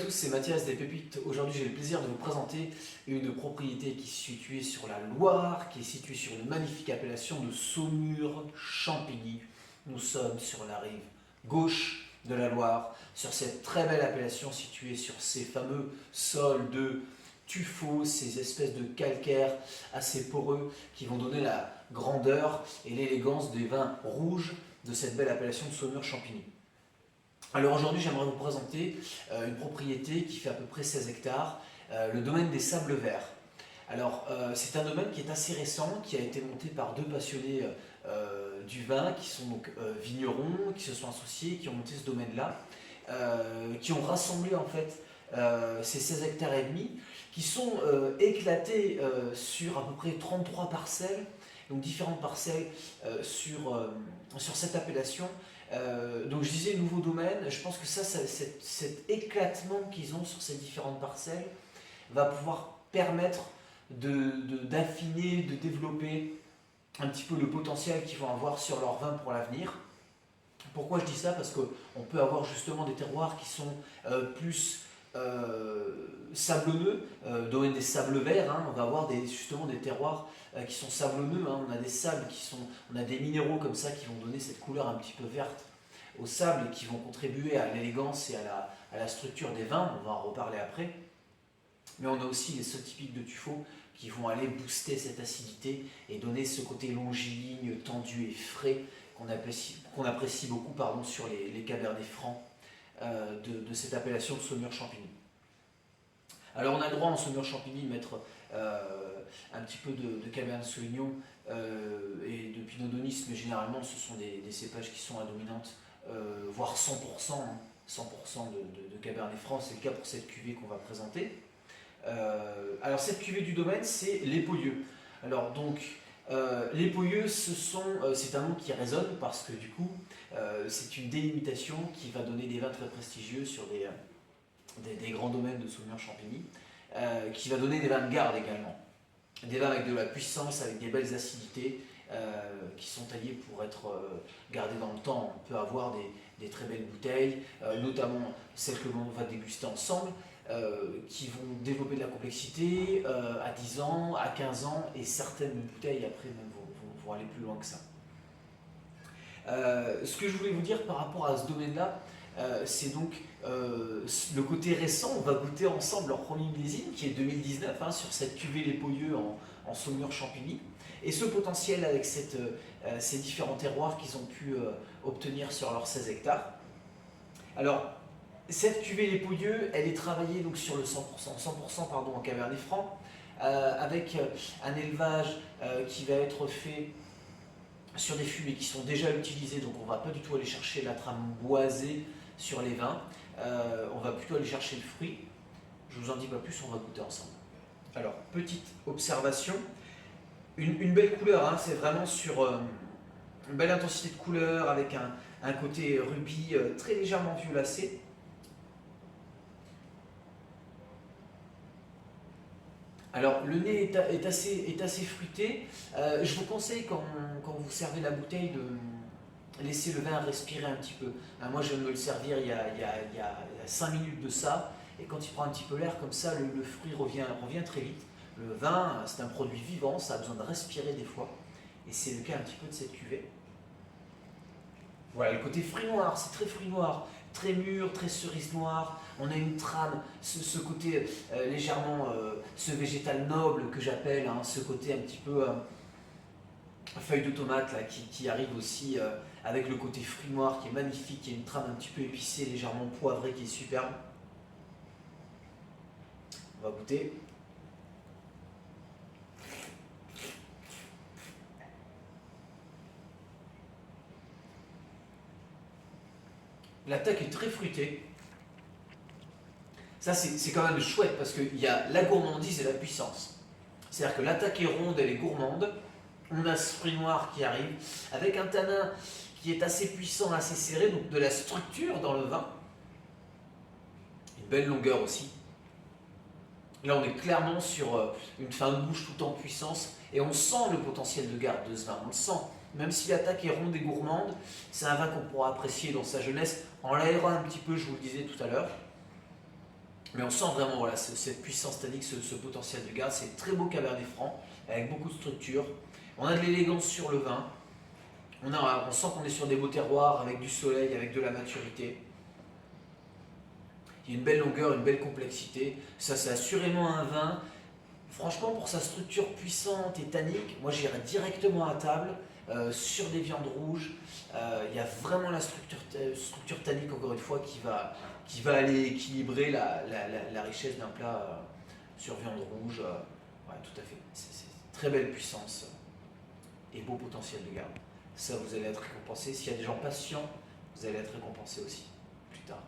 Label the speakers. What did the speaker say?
Speaker 1: tous, c'est Mathias des Pépites. Aujourd'hui, j'ai le plaisir de vous présenter une propriété qui est située sur la Loire, qui est située sur une magnifique appellation de Saumur-Champigny. Nous sommes sur la rive gauche de la Loire, sur cette très belle appellation située sur ces fameux sols de tuffeau, ces espèces de calcaire assez poreux qui vont donner la grandeur et l'élégance des vins rouges de cette belle appellation de Saumur-Champigny. Alors aujourd'hui, j'aimerais vous présenter une propriété qui fait à peu près 16 hectares, le domaine des Sables Verts. Alors, c'est un domaine qui est assez récent, qui a été monté par deux passionnés du vin, qui sont donc vignerons, qui se sont associés, qui ont monté ce domaine-là, qui ont rassemblé en fait ces 16 hectares et demi, qui sont éclatés sur à peu près 33 parcelles, donc différentes parcelles sur cette appellation. Donc je disais nouveau domaine, je pense que cet éclatement qu'ils ont sur ces différentes parcelles va pouvoir permettre d'affiner, de développer un petit peu le potentiel qu'ils vont avoir sur leur vin pour l'avenir. Pourquoi je dis ça? Parce qu'on peut avoir justement des terroirs qui sont plus sablonneux, domaine des sables verts, hein, on va avoir justement des terroirs qui sont sablonneux, hein, on a des sables on a des minéraux comme ça qui vont donner cette couleur un petit peu verte au sable et qui vont contribuer à l'élégance et à la structure des vins, on va en reparler après. Mais on a aussi les sols typiques de tuffeau qui vont aller booster cette acidité et donner ce côté longiligne, tendu et frais qu'on apprécie beaucoup sur les cabernets francs de cette appellation de Saumur-Champigny. Alors on a le droit en Saumur-Champigny de mettre un petit peu de Cabernet Sauvignon et de Pinot Donis, mais généralement ce sont des cépages qui sont à dominante, voire 100%, hein, 100% de Cabernet Franc, c'est le cas pour cette cuvée qu'on va présenter. Alors cette cuvée du domaine, c'est les Pouilleux. Alors donc les Pouilleux, c'est un nom qui résonne parce que du coup c'est une délimitation qui va donner des vins très prestigieux sur des grands domaines de Saumur-Champigny, qui va donner des vins de garde également. Des vins avec de la puissance, avec des belles acidités, qui sont taillés pour être gardés dans le temps. On peut avoir des très belles bouteilles, notamment celles que l'on va déguster ensemble, qui vont développer de la complexité à 10 ans, à 15 ans, et certaines bouteilles après même vont aller plus loin que ça. Ce que je voulais vous dire par rapport à ce domaine-là, c'est donc le côté récent. On va goûter ensemble leur premier millésime qui est 2019, hein, sur cette cuvée Les Pouilleux en Saumur-Champigny, et ce potentiel avec ces différents terroirs qu'ils ont pu obtenir sur leurs 16 hectares. Alors, cette cuvée Les Pouilleux, elle est travaillée donc sur le 100% pardon, en Cabernet Franc, avec un élevage qui va être fait sur des fumées qui sont déjà utilisées, donc on ne va pas du tout aller chercher la trame boisée sur les vins, on va plutôt aller chercher le fruit. Je vous en dis pas plus, on va goûter ensemble. Alors, petite observation, une belle couleur, hein, c'est vraiment sur une belle intensité de couleur avec un côté rubis très légèrement violacé. Alors le nez est assez fruité. Je vous conseille quand vous servez la bouteille de laisser le vin respirer un petit peu. Moi je viens de me le servir il y a 5 minutes de ça, et quand il prend un petit peu l'air comme ça, le fruit revient très vite. Le vin, c'est un produit vivant, ça a besoin de respirer des fois, et c'est le cas un petit peu de cette cuvée. Voilà, le côté fruit noir, c'est très fruit noir, très mûr, très cerise noire. On a une trame, ce côté légèrement, ce végétal noble que j'appelle, hein, ce côté un petit peu feuille de tomate là, qui arrive aussi avec le côté fruit noir qui est magnifique, qui a une trame un petit peu épicée, légèrement poivrée, qui est superbe. On va goûter. L'attaque est très fruitée. Ça, c'est quand même chouette parce qu'il y a la gourmandise et la puissance. C'est-à-dire que l'attaque est ronde, elle est gourmande. On a ce fruit noir qui arrive avec un tanin qui est assez puissant, assez serré, donc de la structure dans le vin. Une belle longueur aussi. Là, on est clairement sur une fin de bouche tout en puissance et on sent le potentiel de garde de ce vin. On le sent. Même si l'attaque est ronde et gourmande, c'est un vin qu'on pourra apprécier dans sa jeunesse en l'aérant un petit peu, je vous le disais tout à l'heure. Mais on sent vraiment voilà, cette puissance tannique, ce potentiel de garde. C'est très beau Cabernet Franc, avec beaucoup de structure. On a de l'élégance sur le vin. On sent qu'on est sur des beaux terroirs, avec du soleil, avec de la maturité. Il y a une belle longueur, une belle complexité. Ça, c'est assurément un vin. Franchement, pour sa structure puissante et tannique, moi j'irais directement à table, sur des viandes rouges. Il y a vraiment la structure tannique, encore une fois, qui va aller équilibrer la richesse d'un plat sur viande rouge. Ouais, tout à fait. C'est très belle puissance et beau potentiel de garde. Ça, vous allez être récompensé. S'il y a des gens patients, vous allez être récompensé aussi plus tard.